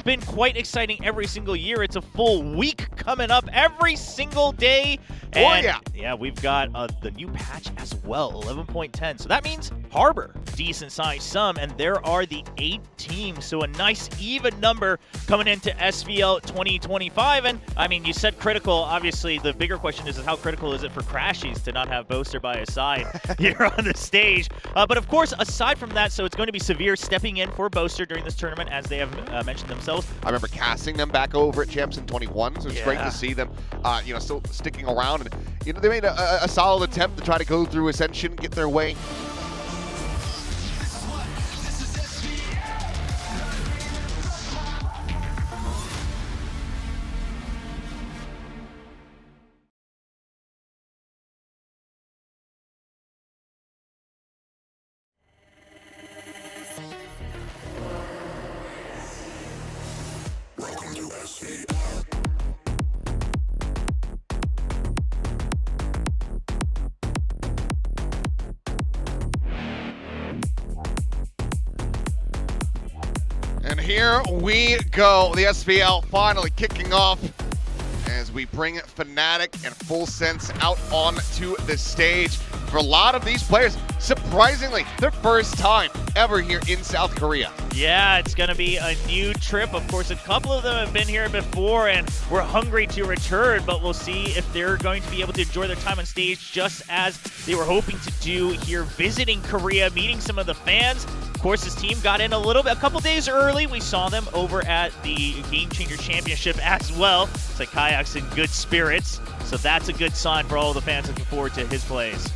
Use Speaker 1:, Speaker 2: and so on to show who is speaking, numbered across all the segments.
Speaker 1: it's been quite exciting every single year. It's a full week coming up every single day. And yeah, we've got the new patch as well, 11.10. So that means Harbor, decent size sum, and there are the 8 teams. So a nice even number coming into SVL 2025. And I mean, you said critical. Obviously, the bigger question is how critical is it for Crashies to not have Boaster by his side here on the stage? But of course, aside from that, so it's going to be Severe stepping in for Boaster during this tournament, as they have mentioned themselves.
Speaker 2: I remember casting them back over at Champs in 21, so it's great to see them, still sticking around. And, they made a solid attempt to try to go through Ascension, get their way. And here we go, the SVL finally kicking off as we bring Fnatic and Full Sense out onto the stage. For a lot of these players, surprisingly, their first time ever here in South Korea.
Speaker 1: Yeah, it's going to be a new trip. Of course, a couple of them have been here before and we're hungry to return, but we'll see if they're going to be able to enjoy their time on stage just as they were hoping to do here, visiting Korea, meeting some of the fans. Of course, this team got in a couple days early. We saw them over at the Game Changer Championship as well. It's like Kayak's in good spirits, so that's a good sign for all the fans looking forward to his plays.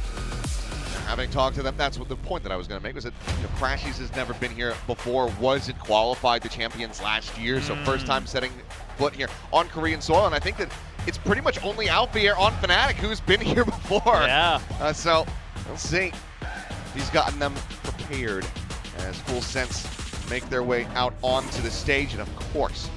Speaker 2: Having talked to them, that's what the point that I was going to make was that Crashies has never been here before, wasn't qualified to champions last year, so first time setting foot here on Korean soil, and I think that it's pretty much only Alpha here on Fnatic who's been here before.
Speaker 1: Yeah.
Speaker 2: So we'll see. He's gotten them prepared as Full Sense make their way out onto the stage, and of course,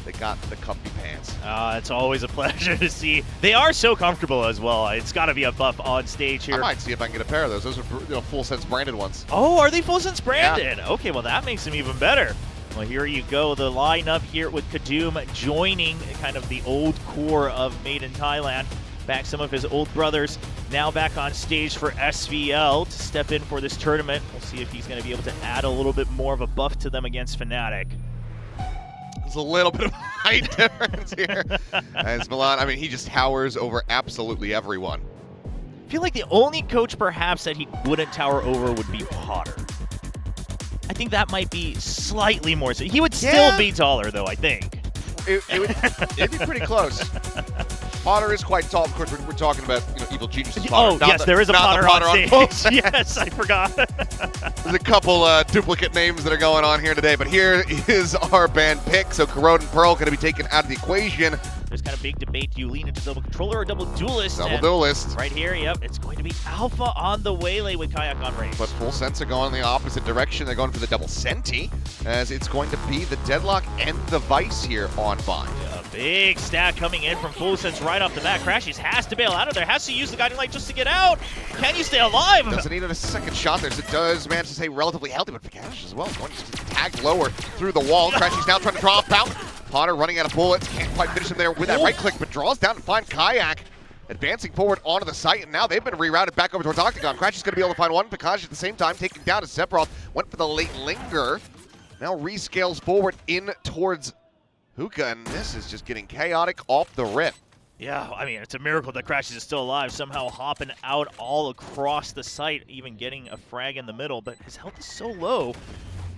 Speaker 2: they got the comfy pants.
Speaker 1: It's always a pleasure to see. They are so comfortable as well. It's got to be a buff on stage here.
Speaker 2: I might see if I can get a pair of those. Those are Full Sense branded ones.
Speaker 1: Oh, are they Full Sense branded?
Speaker 2: Yeah.
Speaker 1: Okay, well that makes them even better. Well, here you go. The lineup here with Kadum joining kind of the old core of Made in Thailand. Back some of his old brothers, now back on stage for SVL to step in for this tournament. We'll see if he's going to be able to add a little bit more of a buff to them against Fnatic.
Speaker 2: There's a little bit of height difference here. As Milan, he just towers over absolutely everyone.
Speaker 1: I feel like the only coach perhaps that he wouldn't tower over would be Potter. I think that might be slightly more. He would still be taller, though, I think.
Speaker 2: It'd be pretty close. Potter is quite tall. Of course, we're talking about Evil Genius's Potter.
Speaker 1: Oh, yes, there is a Potter on stage. Yes, I forgot.
Speaker 2: There's a couple duplicate names that are going on here today, but here is our band pick. So Corrode and Pearl going to be taken out of the equation.
Speaker 1: There's kind of big debate. Do you lean into double controller or double duelist?
Speaker 2: Double duelist.
Speaker 1: Right here, yep, it's going to be Alpha on the waylay with Kayak on race.
Speaker 2: But Full Sense are going in the opposite direction. They're going for the double Senti, as it's going to be the Deadlock and the Vice here on Vine.
Speaker 1: Yeah, big stack coming in from Full Sense right off the bat. Crashies has to bail out of there, has to use the guiding light just to get out. Can you stay alive?
Speaker 2: Doesn't need a second shot there, so it does manage to stay relatively healthy, but Vikash as well going to tag lower through the wall. Crashies now trying to drop out. Potter running out of bullets, can't quite finish him there with that right click, but draws down to find Kayak. Advancing forward onto the site, and now they've been rerouted back over towards Octagon. Crash is going to be able to find one. Vikash at the same time taking down to Sephiroth. Went for the late linger. Now rescales forward in towards Hookah, and this is just getting chaotic off the rip.
Speaker 1: Yeah, it's a miracle that Crashies is still alive, somehow hopping out all across the site, even getting a frag in the middle, but his health is so low.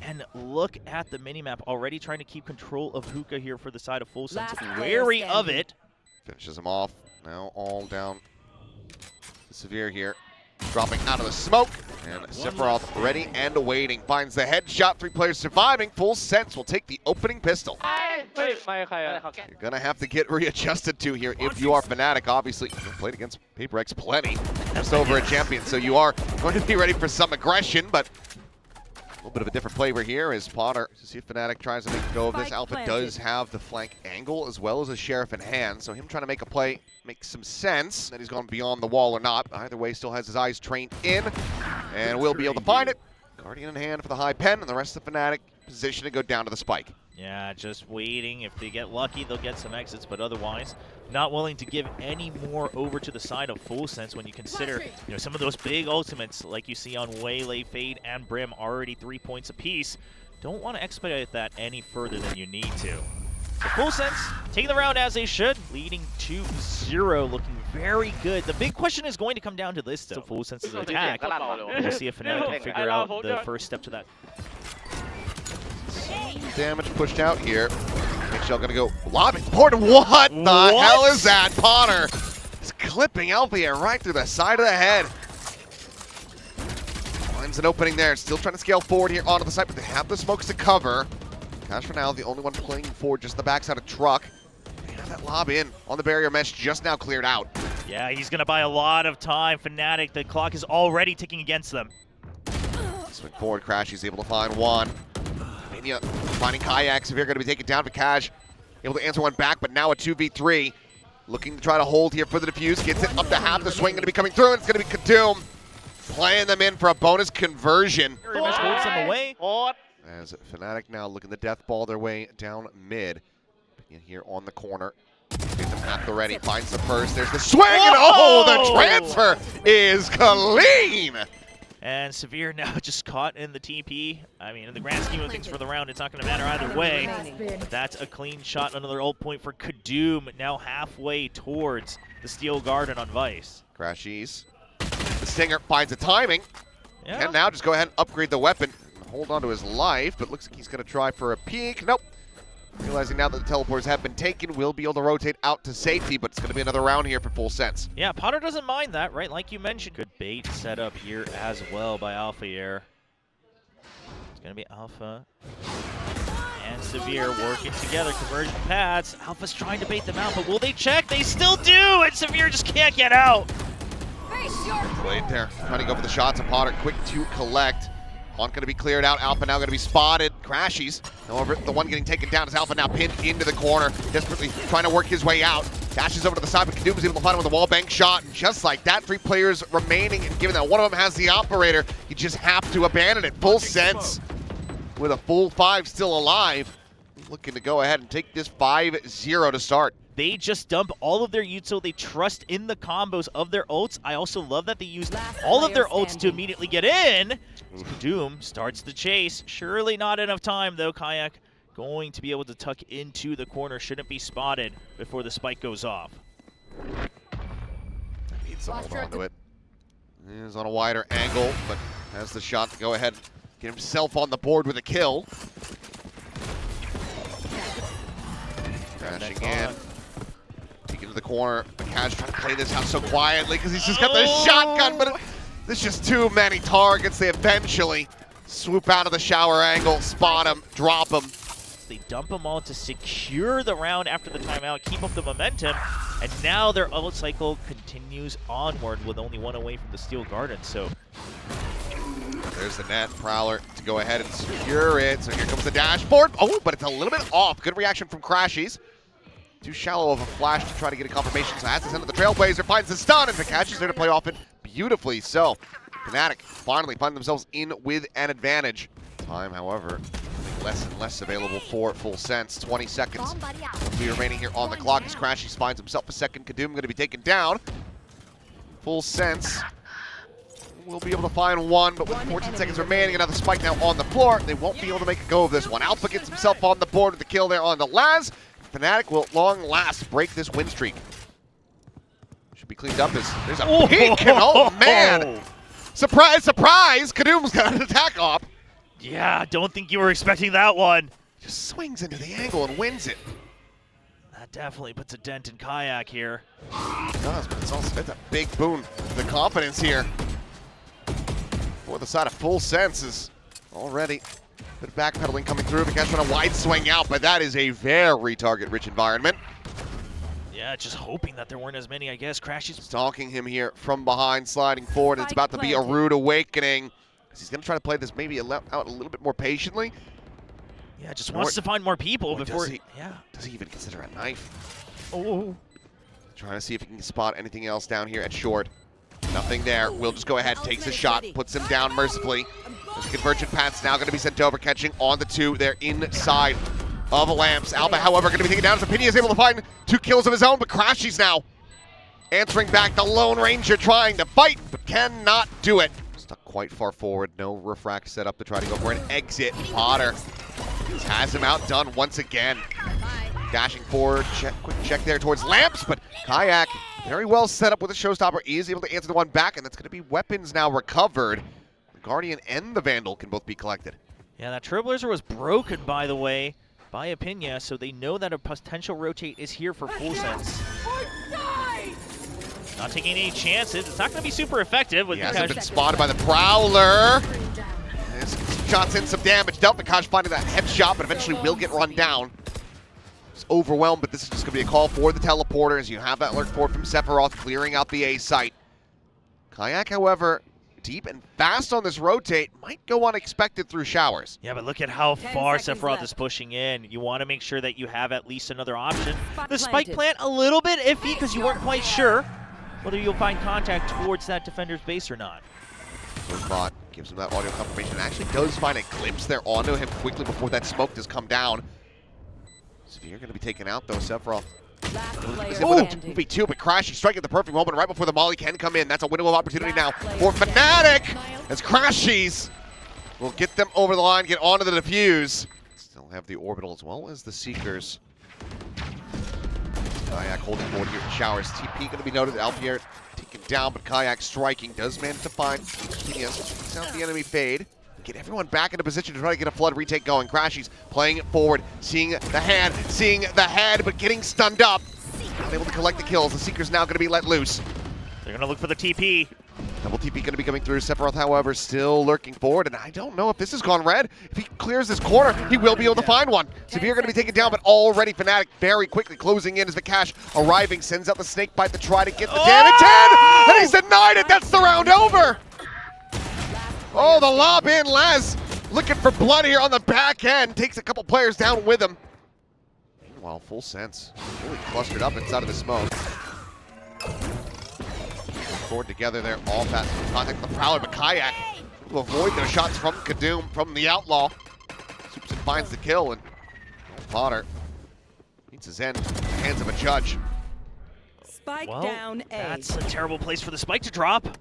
Speaker 1: And look at the minimap, already trying to keep control of Hookah here for the side of Full Sense. Wary of it.
Speaker 2: Finishes him off. Now all down Severe here. Dropping out of the smoke. And Sephiroth ready and awaiting. Finds the headshot. 3 players surviving. Full Sense will take the opening pistol. You're going to have to get readjusted to here if you are Fnatic. Obviously, you've played against Paper X plenty. Just over a champion. So you are going to be ready for some aggression, but a little bit of a different flavor here as Potter, to see if Fnatic tries to make a go of this. Alpha does have the flank angle as well as a Sheriff in hand, so him trying to make a play makes some sense. That he's gone beyond the wall or not. Either way, still has his eyes trained in and will be able to find it. Guardian in hand for the high pen, and the rest of the Fnatic position to go down to the spike.
Speaker 1: Yeah, just waiting. If they get lucky, they'll get some exits, but otherwise, not willing to give any more over to the side of Full Sense when you consider, some of those big ultimates like you see on Waylay, Fade, and Brim already 3 points apiece. Don't want to expedite that any further than you need to. So Full Sense taking the round as they should, leading 2-0, looking very good. The big question is going to come down to this, though. Full Sense's attack. We'll see if FNC can figure out the first step to that.
Speaker 2: Damage pushed out here. HL gonna go lobbing. What the hell is that? Potter is clipping Alpha right through the side of the head. Finds an opening there. Still trying to scale forward here onto the side, but they have the smokes to cover. Cash for now, the only one playing forward, just the backside of Truck. They have that lob in on the barrier mesh just now cleared out.
Speaker 1: Yeah, he's gonna buy a lot of time. Fnatic, the clock is already ticking against them.
Speaker 2: Swing forward, Crash, he's able to find one. Mania finding Kayak, Severe going to be taken down for Cash. Able to answer one back, but now a 2v3. Looking to try to hold here for the defuse. Gets it up to half. The swing going to be coming through, and it's going to be Kadum playing them in for a bonus conversion.
Speaker 1: Holds them away.
Speaker 2: As Fnatic now looking to death ball their way down mid. In here on the corner. Get them at the ready. Finds the first. There's the swing, and the transfer is clean.
Speaker 1: And Severe now just caught in the TP. I mean, in the grand scheme of things for the round, it's not going to matter either way. But that's a clean shot. Another ult point for Kadum, now halfway towards the Steel Garden on Vice.
Speaker 2: Crashies. The Stinger finds the timing.
Speaker 1: Yeah.
Speaker 2: Can now just go ahead and upgrade the weapon. Hold on to his life, but looks like he's going to try for a peek. Nope. Realizing now that the teleports have been taken, we'll be able to rotate out to safety, but it's going to be another round here for Full Sense.
Speaker 1: Yeah, Potter doesn't mind that, right? Like you mentioned. Good bait set up here as well by Alpha here. It's going to be Alpha and Severe working together. Conversion paths. Alpha's trying to bait them out, but will they check? They still do, and Severe just can't get out.
Speaker 2: Played there. Trying to go for the shots, and Potter quick to collect. One going to be cleared out. Alpha now going to be spotted. Crashies. However, the one getting taken down is Alpha now pinned into the corner, desperately trying to work his way out. Dashes over to the side, but Kadum is able to find him with a wall bang shot. And just like that, 3 players remaining, and given that one of them has the operator, you just have to abandon it. Full Sense with a full 5 still alive. Looking to go ahead and take this 5-0 to start.
Speaker 1: They just dump all of their util. They trust in the combos of their ults. I also love that they use all of their ults to immediately get in. Kadum starts the chase. Surely not enough time, though. Kayak going to be able to tuck into the corner. Shouldn't be spotted before the spike goes off.
Speaker 2: Needs to hold on to it. He's on a wider angle, but has the shot to go ahead and get himself on the board with a kill. Crashing in. Into the corner. Cash trying to play this out so quietly because he's just got the shotgun, but there's just too many targets. They eventually swoop out of the shower angle, spot him, drop him.
Speaker 1: They dump them all to secure the round after the timeout, keep up the momentum, and now their ult cycle continues onward with only one away from the Steel Garden. So
Speaker 2: there's the net. Prowler to go ahead and secure it. So here comes the dashboard. Oh, but it's a little bit off. Good reaction from Crashies. Too shallow of a flash to try to get a confirmation, so has to send it to the Trailblazer, finds the stun, and Vikash is there to play off it beautifully. So, Fnatic finally find themselves in with an advantage. Time, however, less and less available for Full Sense. 20 seconds will be remaining here on the clock as Crashies finds himself a second. Kadum going to be taken down. Full Sense will be able to find one, but with 14 seconds remaining, another spike now on the floor. They won't be able to make a go of this one. Alpha gets himself on the board with the kill there on the Laz. Fnatic will at long last break this win streak. Should be cleaned up as there's a peek, and oh man! Surprise, surprise! Kadum's got an attack off.
Speaker 1: yeah, don't think you were expecting that one.
Speaker 2: Just swings into the angle and wins it.
Speaker 1: That definitely puts a dent in Kayak here.
Speaker 2: It does, but it's a big boon for the confidence here. For the side of Full Senses already. Bit of backpedaling coming through. Vikash on a wide swing out, but that is a very target-rich environment.
Speaker 1: Yeah, just hoping that there weren't as many, I guess. Crashies
Speaker 2: Stalking him here from behind, sliding forward. It's about to be a rude awakening. He's going to try to play this maybe out a little bit more patiently.
Speaker 1: Yeah, just wants to find more people before
Speaker 2: he,
Speaker 1: yeah.
Speaker 2: Does he even consider a knife?
Speaker 1: Oh.
Speaker 2: Trying to see if he can spot anything else down here at short. Nothing there. Will just go ahead, takes a shot, puts him down mercifully. This convergent path's now going to be sent over, catching on the 2. They're inside. of Lamps. Alba, however, going to be taken down as Opinion is able to find 2 kills of his own, but Crashies now answering back. The Lone Ranger trying to fight, but cannot do it. Stuck quite far forward. No refract set up to try to go for an exit. Potter has him outdone once again. Dashing forward, quick check there towards Lamps, but Kayak very well set up with a showstopper. He is able to answer the one back, and that's going to be weapons now recovered. The Guardian and the Vandal can both be collected.
Speaker 1: Yeah, that Trailblazer was broken, by the way, by Opinia, so they know that a potential rotate is here for Full Sense. Not taking any chances. It's not going to be super effective. With
Speaker 2: he hasn't been spotted by the Prowler. Shots in some damage. Delphikash finding that headshot, but eventually will get run down. It's overwhelmed, but this is just going to be a call for the teleporter as you have that lurk forward from Sephiroth clearing out the A site. Kayak, however, deep and fast on this rotate, might go unexpected through showers.
Speaker 1: Yeah, but look at how far Sephiroth is pushing in. You want to make sure that you have at least another option. The spike plant, a little bit iffy because you weren't quite sure whether you'll find contact towards that defender's base or not.
Speaker 2: Bot gives him that audio confirmation. Actually does find a glimpse there onto him quickly before that smoke does come down. Severe going to be taken out though. Sephiroth is in with a 2v2, but Crashy striking at the perfect moment right before the Molly can come in. That's a window of opportunity now for Fnatic as Crashies will get them over the line, get onto the defuse. Still have the orbital as well as the Seekers. Kayak holding forward here in showers. TP going to be noted. Alfier taken down, but Kayak striking does manage to find out the enemy fade. Get everyone back into position to try to get a flood retake going. Crashies playing it forward, seeing the head, but getting stunned up. Not able to collect the kills. The Seeker's now going to be let loose.
Speaker 1: They're going to look for the TP.
Speaker 2: Double TP going to be coming through. Sephiroth, however, still lurking forward, and I don't know if this has gone red. If he clears this corner, he will be able to find one. Severe going to be taken down, but already Fnatic very quickly closing in as Vikash arriving, sends out the snake bite to try to get the damage in, and he's denied it. That's the round over. Oh, the lob in. Laz looking for blood here on the back end. Takes a couple players down with him. Meanwhile, Full Sense really clustered up inside of the smoke. Forward together there, all fast contact with the Prowler, but Kayak will avoid their shots from Kadoom, from the Outlaw. Swoops and finds the kill, and Potter meets his end in the hands of a judge.
Speaker 3: Spike down A.
Speaker 1: That's a terrible place for the spike to drop.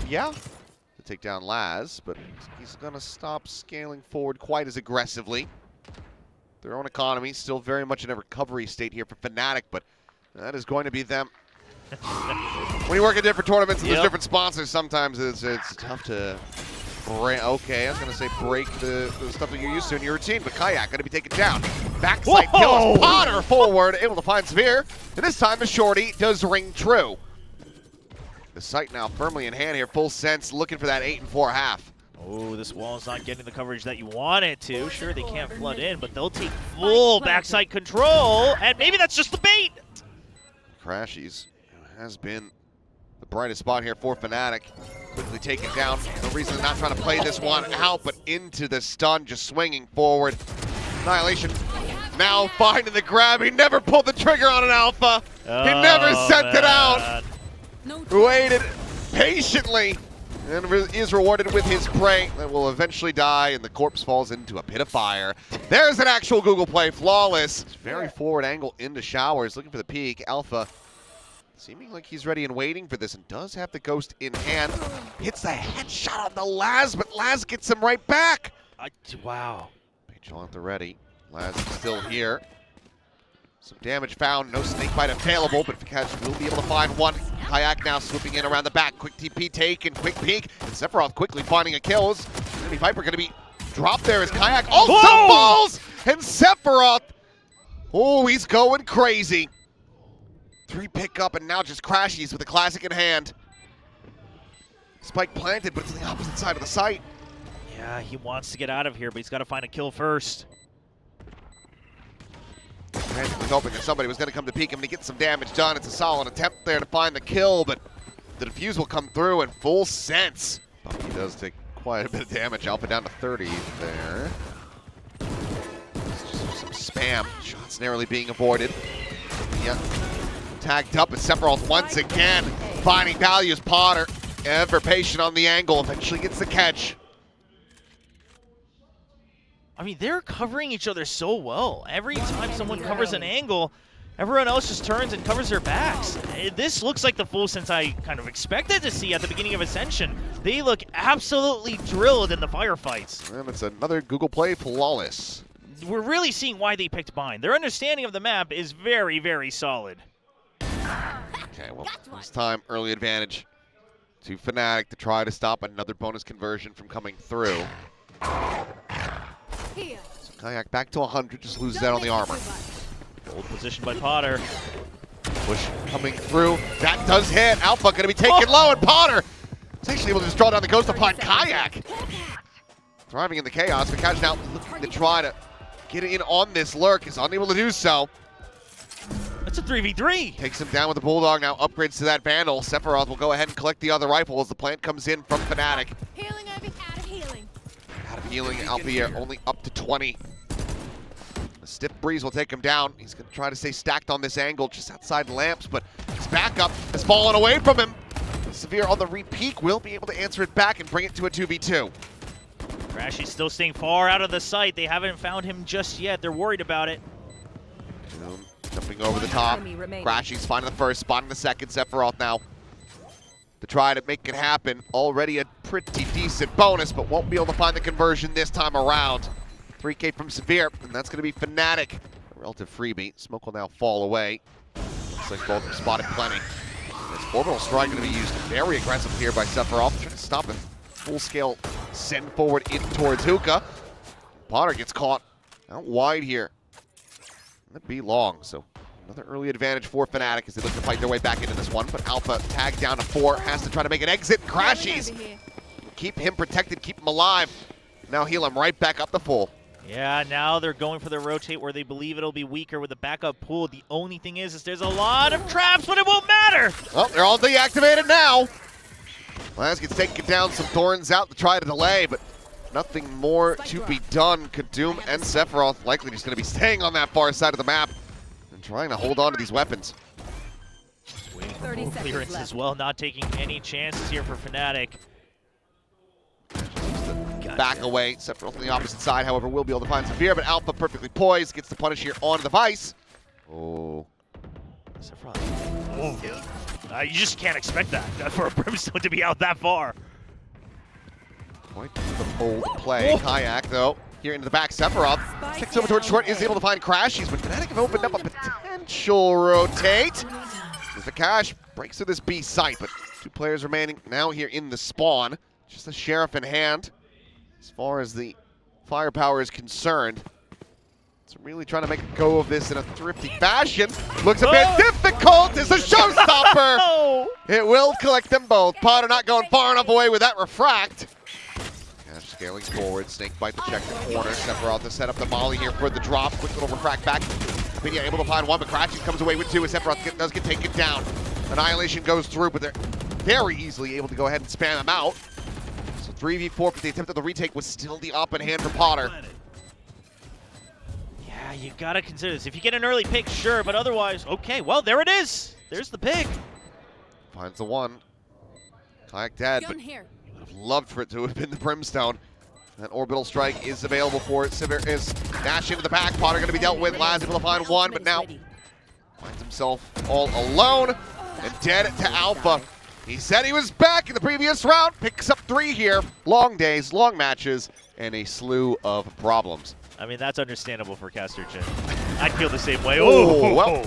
Speaker 2: Yeah. To take down Laz, but he's going to stop scaling forward quite as aggressively. Their own economy still very much in a recovery state here for Fnatic, but that is going to be them. When you work at different tournaments and there's different sponsors, sometimes it's tough to break. Okay, I was going to say break the stuff that you're used to in your routine, but Kayak going to be taken down. Backside kills Potter forward, able to find Severe, and this time the shorty does ring true. The site now firmly in hand here. Full Sense looking for that 8-4 half.
Speaker 1: Oh, this wall is not getting the coverage that you want it to. Sure, they can't flood in, but they'll take full backside control, and maybe that's just the bait.
Speaker 2: Crashies has been the brightest spot here for Fnatic. Quickly taken down. No reason to not trying to play this one out, but into the stun, just swinging forward. Annihilation now finding the grab. He never pulled the trigger on an alpha. He never sent it out. Waited patiently and is rewarded with his prey that will eventually die, and the corpse falls into a pit of fire. There's an actual Google play, flawless. Very forward angle into showers, looking for the peak. Alpha seeming like he's ready and waiting for this, and does have the ghost in hand. Hits the headshot on the Laz, but Laz gets him right back.
Speaker 1: Wow.
Speaker 2: Pagel at the ready. Laz is still here. Some damage found, no snake bite available, but Vikash will be able to find one. Kayak now swooping in around the back. Quick TP taken, quick peek, and Sephiroth quickly finding a kill. Enemy Viper going to be dropped there as Kayak also falls, and Sephiroth, oh, he's going crazy. 3 pickup, and now just Crashies with a classic in hand. Spike planted, but it's on the opposite side of the site.
Speaker 1: Yeah, he wants to get out of here, but he's got to find a kill first.
Speaker 2: Frantically hoping that somebody was going to come to peek him to get some damage done. It's a solid attempt there to find the kill, but the defuse will come through in Full Sense. But he does take quite a bit of damage. Alpha down to 30 there. Just some spam. Shots narrowly being avoided. Yeah. Tagged up as Sephiroth once again. Finding value as Potter. Ever patient on the angle. Eventually gets the catch.
Speaker 1: I mean, they're covering each other so well. Every time someone covers an angle, everyone else just turns and covers their backs. This looks like the full sense I kind of expected to see at the beginning of Ascension. They look absolutely drilled in the firefights.
Speaker 2: And it's another Google Play flawless.
Speaker 1: We're really seeing why they picked Bind. Their understanding of the map is very, very solid.
Speaker 2: Okay, well, this time early advantage to Fnatic to try to stop another bonus conversion from coming through. So Kayak back to 100, just loses out on the armor.
Speaker 1: Old position by Potter.
Speaker 2: Push coming through. That does hit. Alpha going to be taken low, and Potter is actually able to just draw down the ghost upon Kayak. Thriving in the chaos. Vikash now looking to try to get in on this lurk. Is unable to do so.
Speaker 1: That's a 3v3.
Speaker 2: Takes him down with the Bulldog. Now upgrades to that Vandal. Sephiroth will go ahead and collect the other rifle as the plant comes in from Fnatic.
Speaker 3: Healing over, out of healing.
Speaker 2: Out of healing. Alpha here only up to 20. A stiff breeze will take him down. He's going to try to stay stacked on this angle just outside lamps, but his backup has fallen away from him. Severe on the re-peak will be able to answer it back and bring it to a 2v2.
Speaker 1: Crashy's still staying far out of the sight. They haven't found him just yet. They're worried about it.
Speaker 2: Jumping over the top. Crashy's finding the first, spotting the second. Sephiroth now to try to make it happen. Already a pretty decent bonus, but won't be able to find the conversion this time around. 3K from Severe, and that's going to be Fnatic. A relative freebie. Smoke will now fall away. Looks like both have spotted plenty. This orbital strike going to be used very aggressive here by Sephiroth, trying to stop a full-scale send forward in towards Hookah. Potter gets caught out wide here. That'd be long, so another early advantage for Fnatic as they look to fight their way back into this one. But Alpha tagged down to 4, has to try to make an exit. Crashies keep him protected, keep him alive. Now heal him right back up to full.
Speaker 1: Yeah, now they're going for the rotate where they believe it'll be weaker with the backup pool. The only thing is there's a lot of traps, but it won't matter.
Speaker 2: Well, they're all deactivated now. Laz gets taken down, some thorns out to try to delay, but nothing more to be done. Kadum and Sephiroth likely just going to be staying on that far side of the map and trying to hold on to these weapons.
Speaker 1: Waiting for full clearance as well, not taking any chances here for Fnatic.
Speaker 2: Back away. Sephiroth on the opposite side, however, will be able to find Severe, but Alpha perfectly poised, gets the punish here on the device. Oh.
Speaker 1: Sephiroth. Oh. You just can't expect that for a Brimstone to be out that far.
Speaker 2: Quite the bold play. Kayak, though, here into the back. Sephiroth kicks over towards short, is able to find Crashies, but Fnatic have opened up a potential rotate. As the Cash breaks through this B site, but 2 players remaining now here in the spawn. Just the Sheriff in hand. As far as the firepower is concerned, it's really trying to make a go of this in a thrifty fashion. Looks a bit difficult. It's a showstopper. It will collect them both. Potter not going far enough away with that refract. Cash scaling forward. Snake bite to check the corner. Sephiroth to set up the molly here for the drop. Quick little refract back. Vidia able to find one, but Crashies comes away with 2 as Sephiroth does get taken down. Annihilation goes through, but they're very easily able to go ahead and spam him out. 3v4, but the attempt at the retake was still the up in hand for Potter.
Speaker 1: Yeah, you gotta consider this. If you get an early pick, sure, but otherwise, okay, well, there it is. There's the pick.
Speaker 2: Finds the one. Kayak dead, but would have loved for it to have been the Brimstone. That orbital strike is available for it. Sivir is dash into the back. Potter going to be dealt with. Laz able to find one, but now finds himself all alone and dead to Alpha. He said he was back in the previous round, picks up 3 here. Long days, long matches, and a slew of problems.
Speaker 1: I mean, that's understandable for Caster Jin. I'd feel the same way.
Speaker 2: Oh, well,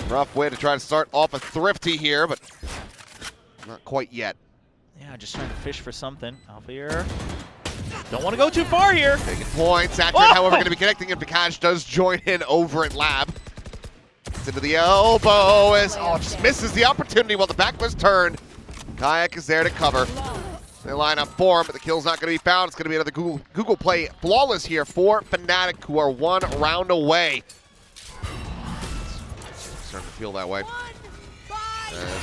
Speaker 2: rough way to try to start off a thrifty here, but not quite yet.
Speaker 1: Yeah, just trying to fish for something. Alpha here. Don't want to go too far here.
Speaker 2: Taking points. Accurate, however, going to be connecting, and Vikash does join in over at Lab. Into the elbow as just misses the opportunity while the back was turned. Kayak is there to cover. They line up for him, but the kill's not going to be found. It's going to be another Google play flawless here for Fnatic, who are 1 round away. Starting to feel that way.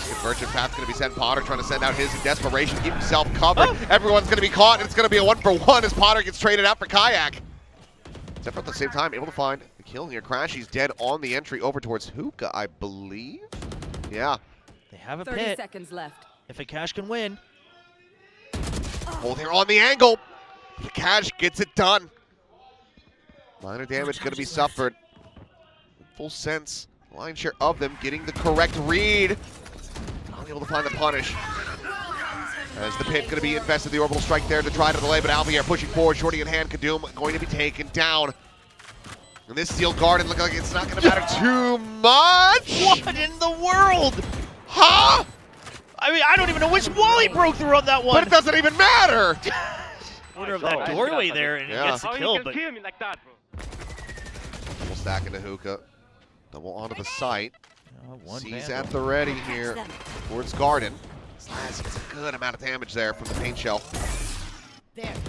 Speaker 2: Convergent path going to be sent. Potter trying to send out his in desperation, keep himself covered. Everyone's going to be caught, and it's going to be a 1-for-1 as Potter gets traded out for Kayak. Except at the same time, able to find the kill here. Crashy's dead on the entry over towards Hookah, I believe. Yeah.
Speaker 1: They have a
Speaker 3: 30
Speaker 1: pit.
Speaker 3: seconds left.
Speaker 1: If a Cash can win.
Speaker 2: Oh, they're on the angle. The Cash gets it done. Minor damage going to be suffered. Full sense. Line share of them getting the correct read. Not able to find the punish. As the pit going to be invested, the orbital strike there to try to delay, but Alvier pushing forward, shorty in hand. Kadoom going to be taken down. And this Steel Garden looks like it's not going to matter too much.
Speaker 1: What in the world?
Speaker 2: Huh?
Speaker 1: I mean, I don't even know which wall he broke through on that one.
Speaker 2: But it doesn't even matter.
Speaker 1: Order of that doorway there, and he gets the kill, but
Speaker 4: kill me like that, bro?
Speaker 2: Double stack into Hookah. Double onto the site.
Speaker 1: one
Speaker 2: Sees
Speaker 1: vandal.
Speaker 2: at the ready here towards Garden. Slash gets a good amount of damage there from the paint shell.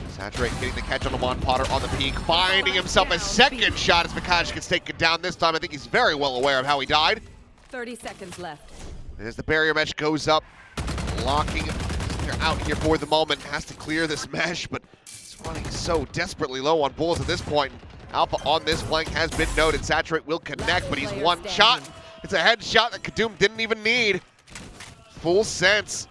Speaker 2: Saturate getting the catch on the Juan Potter on the peak, finding himself a second shot as Makash gets taken down this time. I think he's very well aware of how he died.
Speaker 5: 30 seconds left.
Speaker 2: And as the barrier mesh goes up, locking they're out here for the moment. Has to clear this mesh, but it's running so desperately low on bullets at this point. Alpha on this flank has been noted. Saturate will connect, but he's one shot. It's a headshot that Kadoom didn't even need. Full sense.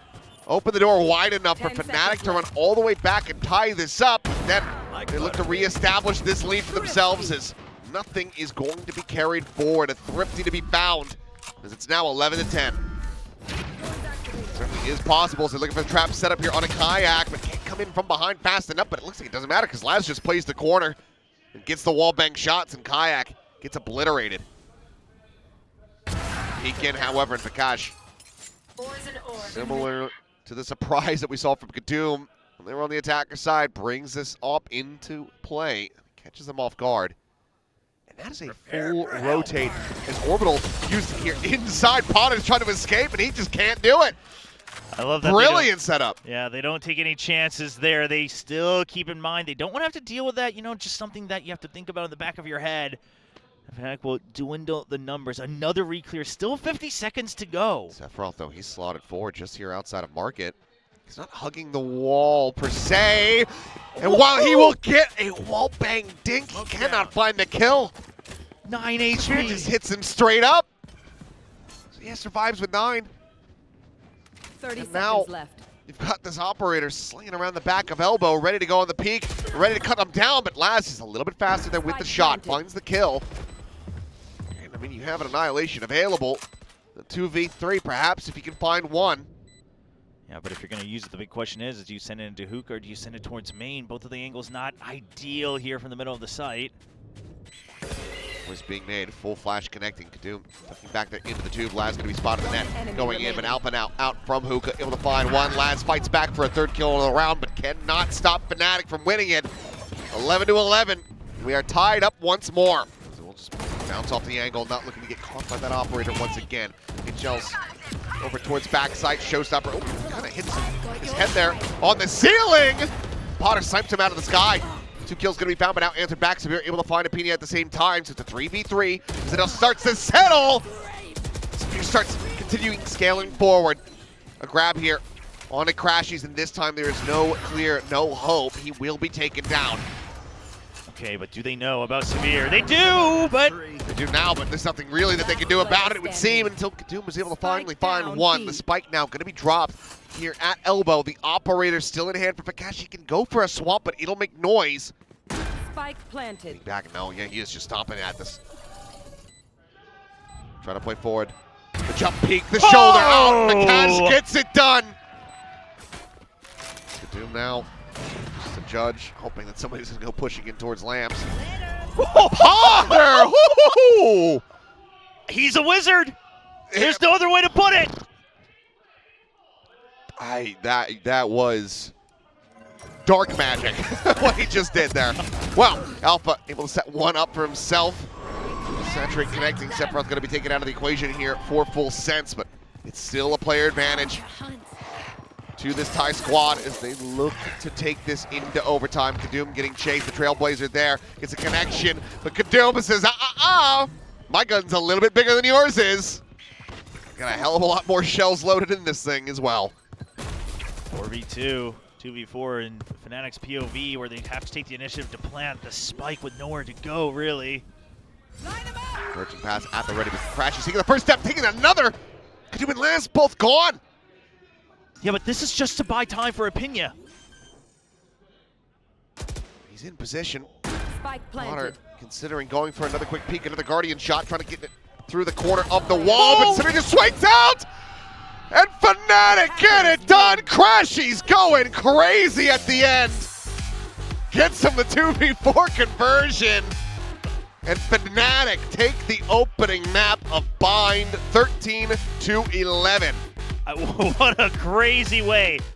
Speaker 2: Open the door wide enough for Fnatic to run all the way back and tie this up. Then they look to reestablish this lead for themselves as nothing is going to be carried forward. A Thrifty to be found as it's now 11-10. Certainly is possible, so they're looking for the trap setup here on a Kayak, but can't come in from behind fast enough, but it looks like it doesn't matter because Laz just plays the corner and gets the wall bang shots, and Kayak gets obliterated. Peek in, however, and Vakash, similar to the surprise that we saw from Kadoom when they were on the attacker side, brings this up into play, catches them off guard. And that is a full rotate as Orbital used it here inside. Potter's trying to escape, and he just can't do it.
Speaker 1: I love that.
Speaker 2: Brilliant setup.
Speaker 1: Yeah, they don't take any chances there. They still keep in mind they don't want to have to deal with that, you know, just something that you have to think about in the back of your head. Fnatic will dwindle the numbers. Another reclear, still 50 seconds to go.
Speaker 2: Sephiroth, though, he's slotted forward just here outside of Market. He's not hugging the wall, per se. And while he will get a wall bang dink, he cannot find the kill.
Speaker 1: 9
Speaker 2: Spear
Speaker 1: HP.
Speaker 2: just hits him straight up. So yeah, survives with 9.
Speaker 5: 30
Speaker 2: And
Speaker 5: seconds
Speaker 2: now
Speaker 5: left.
Speaker 2: you've got this operator slinging around the back of Elbow, ready to go on the peak, ready to cut him down, but Laz is a little bit faster there with the shot, finds the kill. And I mean, you have an Annihilation available. The 2v3 perhaps, if you can find one.
Speaker 1: Yeah, but if you're going to use it, the big question is do you send it into Hook or do you send it towards main? Both of the angles not ideal here from the middle of the site.
Speaker 2: Was being made, full flash connecting. Kadoom tucking back there into the tube. Laz going to be spotted in the net. Going in, but Alpha now out from Hookah, able to find one. Laz fights back for a third kill of the round, but cannot stop Fnatic from winning it. 11-11. We are tied up once more. So we'll just bounce off the angle, not looking to get caught by that operator once again. Mitchell's over towards backside. Showstopper. Oh, kind of hits his head there on the ceiling. Potter snipes him out of the sky. 2 kills going to be found, but now answered back. Severe able to find Apenia at the same time, so it's a 3v3. Zidell starts to settle. Severe starts continuing scaling forward. A grab here on a Crashies, and this time there is no clear, no hope. He will be taken down.
Speaker 1: Okay, but do they know about Severe? They do, but...
Speaker 2: They do now, but there's nothing really that they can do about it, it would seem, until Kadoom was able to finally find one. The spike now going to be dropped here at Elbow. The operator still in hand for Vakash. He can go for a swamp, but it'll make noise.
Speaker 5: Spike planted.
Speaker 2: Back, no, yeah, he is just stomping at this. Trying to play forward. The jump peek, the shoulder out. Vakash gets it done. Kadoom now, just a judge, hoping that somebody's going to go pushing in towards Lambs. Potter! Woo-hoo-hoo!
Speaker 1: He's a wizard! There's no other way to put it!
Speaker 2: That was dark magic, what he just did there. Wow, Alpha able to set one up for himself. Saturate connecting. Sephiroth going to be taken out of the equation here for full sense, but it's still a player advantage to this Thai squad as they look to take this into overtime. Kadoom getting chased. The Trailblazer there gets a connection, but Kadoom says, my gun's a little bit bigger than yours is. Got a hell of a lot more shells loaded in this thing as well.
Speaker 1: 4v2, 2v4 in Fnatic's POV where they have to take the initiative to plant the spike with nowhere to go, really.
Speaker 2: Merchant pass at the ready, but Crash is taking the first step, taking another. Kadoom and Lance both gone.
Speaker 1: Yeah, but this is just to buy time for Apenia.
Speaker 2: He's in position.
Speaker 5: Spike
Speaker 2: Water
Speaker 5: planted.
Speaker 2: considering going for another quick peek, another Guardian shot, trying to get it through the corner of the wall, but City just swings out! And Fnatic get it done! Crashy's going crazy at the end! Gets him the 2v4 conversion! And Fnatic take the opening map of Bind 13-11.
Speaker 1: What a crazy way